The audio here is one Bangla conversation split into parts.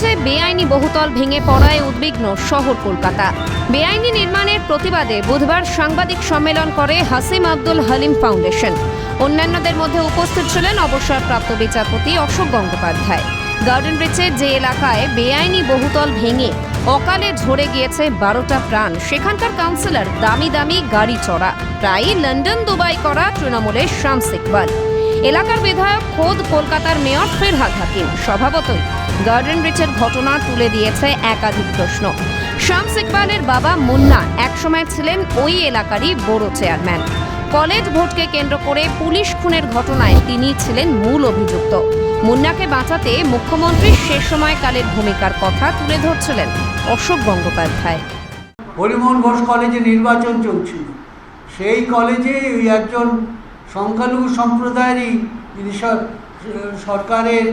রয়েছে বেআইনি বহুতল ভেঙে পড়ায় উদ্বিগ্ন শহর কলকাতা। বেআইনি নির্মাণের প্রতিবাদে বুধবার সাংবাদিক সম্মেলন করে হাসিম আব্দুল হালিম ফাউন্ডেশন। অন্যান্যদের মধ্যে উপস্থিত ছিলেন অবসরপ্রাপ্ত বিচারপতি অশোক গঙ্গোপাধ্যায়। গার্ডেন ব্রিজের যে এলাকায় বেআইনি বহুতল ভেঙে অকালে ঝরে গিয়েছে 12টা প্রাণ, সেখানকার কাউন্সিলর দামি দামি গাড়ি চড়া, প্রায় লন্ডন দুবাই করা তৃণমূলের শামস ইকবাল। এলাকার বিধায়ক খোদ কলকাতার মেয়র ফিরহাদ হাকিম স্বভাবতই গার্ডেন ব্রিজের ঘটনা তুলে দিয়েছে একাধিক প্রশ্ন। শামস ইকবালের বাবা মুন্না একসময় ছিলেন ওই এলাকারই বড় চেয়ারম্যান। কলেজ ভোটকে কেন্দ্র করে পুলিশ খুনের ঘটনায় তিনি ছিলেন মূল অভিযুক্ত। মুন্নাকে বাঁচাতে মুখ্যমন্ত্রীর সে সময়কালের ভূমিকার কথা তুলে ধরছিলেন অশোক গঙ্গোপাধ্যায়। হরিমোহন ঘোষ কলেজে নির্বাচন চলছিল, সেই কলেজে ওই একজন সংখ্যালঘু সম্প্রদায়েরই যিনি সরকারের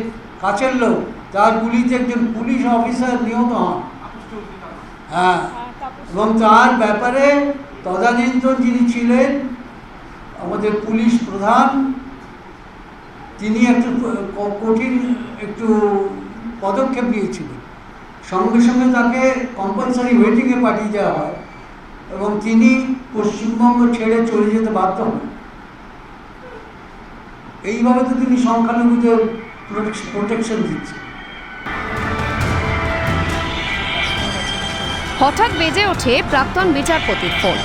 কাছের লোক, তার গুলিতে একজন পুলিশ অফিসার নিহত হন। এবং তার ব্যাপারে তদানীন্তন যিনি ছিলেন আমাদের পুলিশ প্রধান, তিনি একটু কঠিন পদক্ষেপ নিয়েছিলেন। সঙ্গে সঙ্গে তাকে কম্পালসারি ওয়েটিংয়ে পাঠিয়ে দেওয়া হয় এবং তিনি পশ্চিমবঙ্গ ছেড়ে চলে যেতে বাধ্য হন। এইভাবে তো তিনি সংখ্যালঘুদের প্রোটেকশন দিচ্ছেন। হঠাৎ বেজে ওঠে প্রাক্তন বিচারপতির ফোন।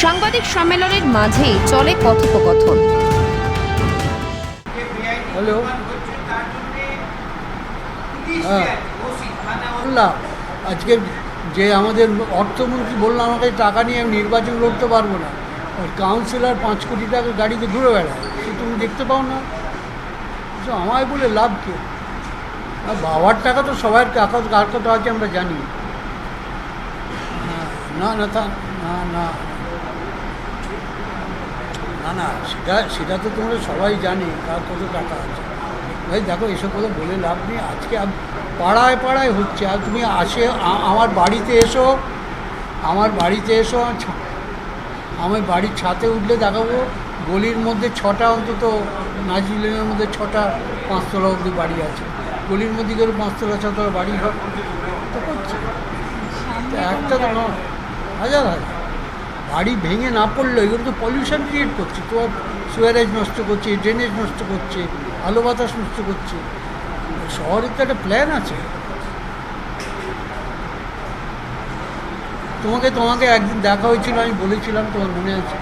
সাংবাদিক সম্মেলনের মাঝেই চলে কথোপকথন। হ্যালো, আজকে যে আমাদের অর্থমন্ত্রী বললো আমাকে টাকা নিয়ে আমি নির্বাচন লড়তে পারবো না, কাউন্সিলর 5 কোটি টাকা গাড়িতে ঘুরে বেড়ায়, সে তুমি দেখতে পাও না? আমায় বলে লাভ কে? বাবার টাকা তো সবার কার কত আছে আমরা জানি। না না তা না না না না সেটা তো তোমরা সবাই জানি কার কত টাকা আছে। ভাই দেখো, এসব কথা বলে লাভ নেই। আজকে পাড়ায় পাড়ায় হচ্ছে। আর তুমি আমার বাড়িতে এসো, আমার বাড়ির ছাদে উঠলে দেখাবো গলির মধ্যে 6টা অন্তত নাজিলের মধ্যে 6টা 5 তলা অবধি বাড়ি আছে। গলির মধ্যে গেলে 5 তলা 6 তলা বাড়ি তো করছে, একটা তো নয়, হাজার হাজার বাড়ি ভেঙে না পড়লো। এগুলো তো পলিউশন ক্রিয়েট করছে, তো সুয়ারেজ নষ্ট করছে, ড্রেনেজ নষ্ট করছে, আলো বাতাস নষ্ট করছে। শহরের তো একটা প্ল্যান আছে। তোমাকে একদিন দেখা হয়েছিল, আমি বলেছিলাম, তোমার মনে আছে?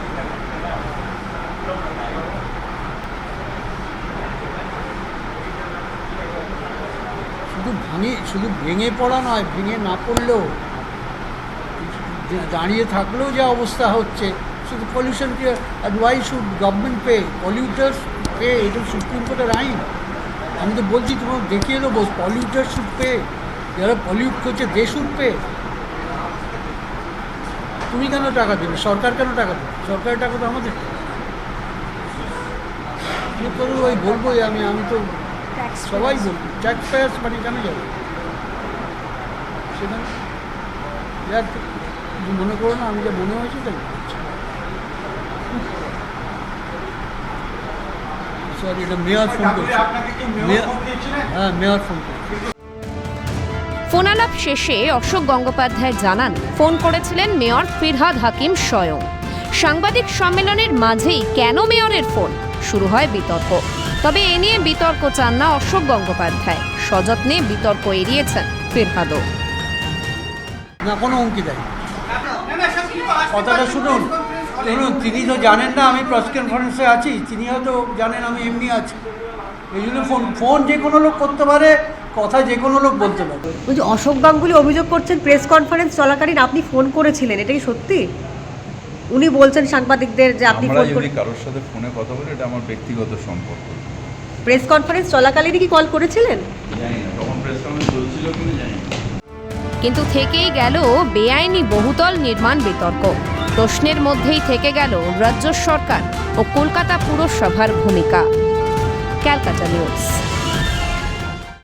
শুধু ভেঙে পড়া নয়, ভেঙে না পড়লেও দাঁড়িয়ে থাকলেও যা অবস্থা হচ্ছে, শুধু পলিউশন কি। আর why should government pay? Polluters pay, এটা সুপ্রিম কোর্টের আইন। আমি তো বলছি, তোমার দেখিয়ে দেবো, পলিউটার শুড পে। যারা পলিউট করছে দে শুড পে। তুমি কেন টাকা দেবে? সরকার কেন টাকা দেবে? সরকারের টাকা তো আমাদের। ওই বলবোই আমি তো সবাই বলবো, ট্যাক্স পেয়ার্স মানে কেন যাবে সেখানে? মনে করো না, আমি যা মনে হয়েছে তাই। সরি, এটা মেয়র ফোন করছে। হ্যাঁ, মেয়র ফোন করছে। ফোনালাপ শেষে অশোক গঙ্গোপাধ্যায় জানান, ফোন করেছিলেন মেয়র ফিরহাদ হাকিম স্বয়ং। সাংবাদিক সম্মেলনের মাঝেই কেন মেয়রের ফোন? শুরু হয় বিতর্ক। তবে এ নিয়ে বিতর্ক চান না অশোক গঙ্গোপাধ্যায়। সযত্নে বিতর্ক এড়িয়েছেন ফিরহাদও। না, কোনো হুমকি দেয়। কথাটা শুনুন, তিনি তো জানেন না আমি প্রেস কনফারেন্সে আছি, তিনি হয়তো জানেন আমি এমনি আছি। এই জন্য ফোন যে কোনো লোক করতে পারে, কথা যে কোনো লোক বলতে পারে। বলছি, অশোক গাঙ্গুলি অভিযোগ করছেন প্রেস কনফারেন্স চলাকালীন আপনি ফোন করেছিলেন, এটা কি সত্যি? উনি বলছেন সাংবাদিকদের যে আপনি ফোন করে কারোর সাথে ফোনে কথা বলে, এটা আমার ব্যক্তিগত সম্পর্ক। প্রেস কনফারেন্স চলাকালীনই কি কল করেছিলেন? জানি না, তখন প্রেস কনফারেন্স চলছিল কিনা জানি না। কিন্তু থেকেই গেল বেআইনি বহুতল নির্মাণ বিতর্ক। প্রশ্নের মধ্যেই থেকে গেল রাজ্য সরকার ও কলকাতা পুরসভার ভূমিকা। ক্যালকাটা নিউজ।